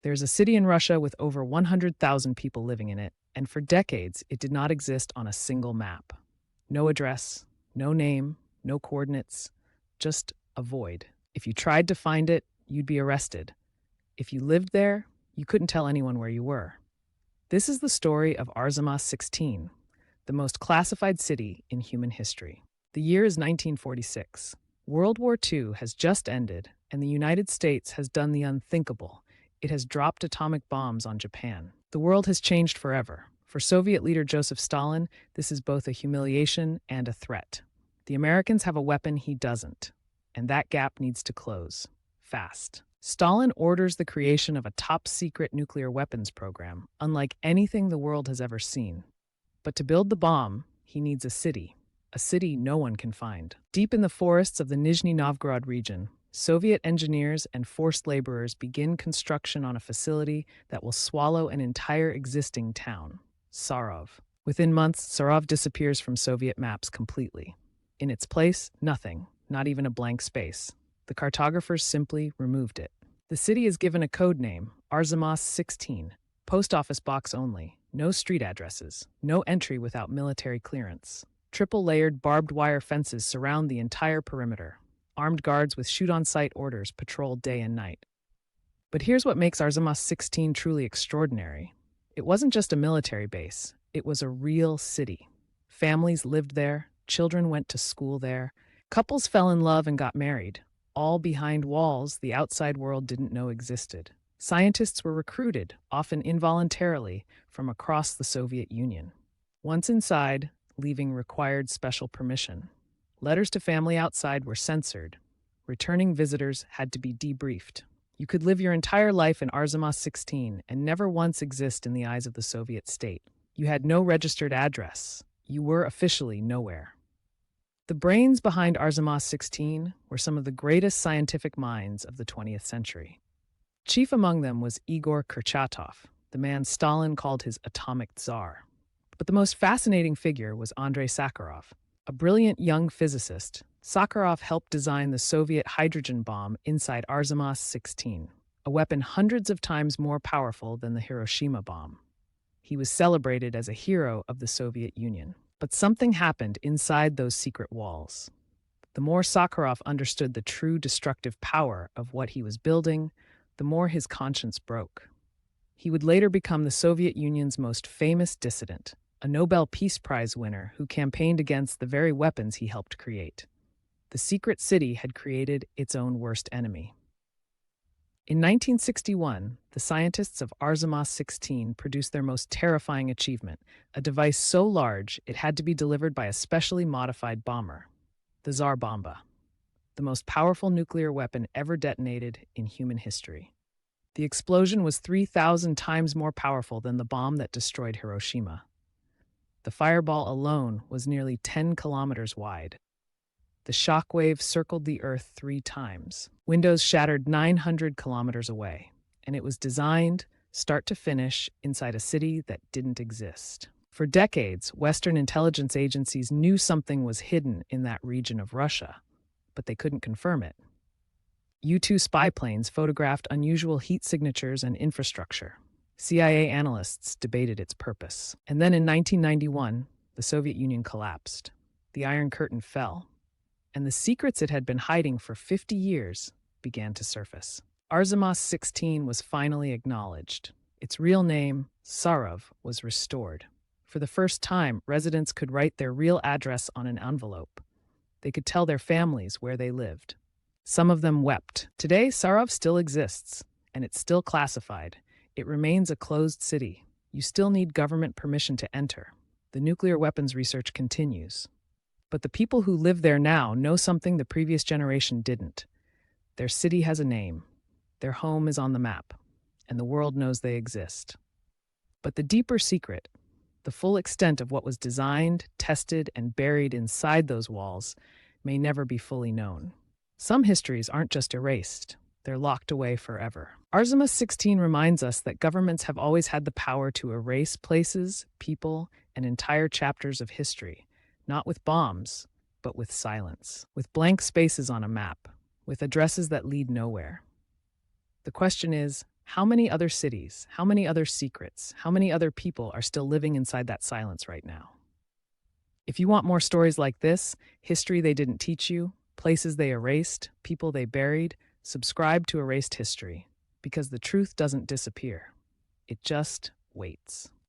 There's a city in Russia with over 100,000 people living in it, and for decades it did not exist on a single map. No address, no name, no coordinates, just a void. If you tried to find it, you'd be arrested. If you lived there, you couldn't tell anyone where you were. This is the story of Arzamas 16, the most classified city in human history. The year is 1946. World War II has just ended, and the United States has done the unthinkable. It has dropped atomic bombs on Japan. The world has changed forever. For Soviet leader Joseph Stalin, this is both a humiliation and a threat. The Americans have a weapon he doesn't, and that gap needs to close. Fast. Stalin orders the creation of a top-secret nuclear weapons program, unlike anything the world has ever seen. But to build the bomb, he needs a city no one can find. Deep in the forests of the Nizhny Novgorod region, Soviet engineers and forced laborers begin construction on a facility that will swallow an entire existing town, Sarov. Within months, Sarov disappears from Soviet maps completely. In its place, nothing, not even a blank space. The cartographers simply removed it. The city is given a code name, Arzamas 16, post office box only, no street addresses, no entry without military clearance. Triple-layered barbed wire fences surround the entire perimeter. Armed guards with shoot-on-sight orders patrol day and night. But here's what makes Arzamas 16 truly extraordinary. It wasn't just a military base, it was a real city. Families lived there, children went to school there, couples fell in love and got married, all behind walls the outside world didn't know existed. Scientists were recruited, often involuntarily, from across the Soviet Union. Once inside, leaving required special permission. Letters to family outside were censored. Returning visitors had to be debriefed. You could live your entire life in Arzamas 16 and never once exist in the eyes of the Soviet state. You had no registered address. You were officially nowhere. The brains behind Arzamas 16 were some of the greatest scientific minds of the 20th century. Chief among them was Igor Kurchatov, the man Stalin called his atomic czar. But the most fascinating figure was Andrei Sakharov. A brilliant young physicist, Sakharov helped design the Soviet hydrogen bomb inside Arzamas 16, a weapon hundreds of times more powerful than the Hiroshima bomb. He was celebrated as a hero of the Soviet Union. But something happened inside those secret walls. The more Sakharov understood the true destructive power of what he was building, the more his conscience broke. He would later become the Soviet Union's most famous dissident, a Nobel Peace Prize winner who campaigned against the very weapons he helped create. The secret city had created its own worst enemy. In 1961, the scientists of Arzamas 16 produced their most terrifying achievement, a device so large it had to be delivered by a specially modified bomber, the Tsar Bomba, the most powerful nuclear weapon ever detonated in human history. The explosion was 3,000 times more powerful than the bomb that destroyed Hiroshima. The fireball alone was nearly 10 kilometers wide. The shockwave circled the Earth 3 times. Windows shattered 900 kilometers away, and it was designed, start to finish, inside a city that didn't exist. For decades, Western intelligence agencies knew something was hidden in that region of Russia, but they couldn't confirm it. U-2 spy planes photographed unusual heat signatures and infrastructure. CIA analysts debated its purpose. And then in 1991, the Soviet Union collapsed. The Iron Curtain fell, and the secrets it had been hiding for 50 years began to surface. Arzamas 16 was finally acknowledged. Its real name, Sarov, was restored. For the first time, residents could write their real address on an envelope. They could tell their families where they lived. Some of them wept. Today, Sarov still exists, and it's still classified. It remains a closed city. You still need government permission to enter. The nuclear weapons research continues. But the people who live there now know something the previous generation didn't. Their city has a name. Their home is on the map, and the world knows they exist. But the deeper secret, the full extent of what was designed, tested, and buried inside those walls, may never be fully known. Some histories aren't just erased. They're locked away forever. Arzamas 16 reminds us that governments have always had the power to erase places, people, and entire chapters of history, not with bombs, but with silence, with blank spaces on a map, with addresses that lead nowhere. The question is, How many other cities, how many other secrets, how many other people are still living inside that silence right now? If you want more stories like this, history they didn't teach you, places they erased, people they buried, subscribe to Erased History, because the truth doesn't disappear. It just waits.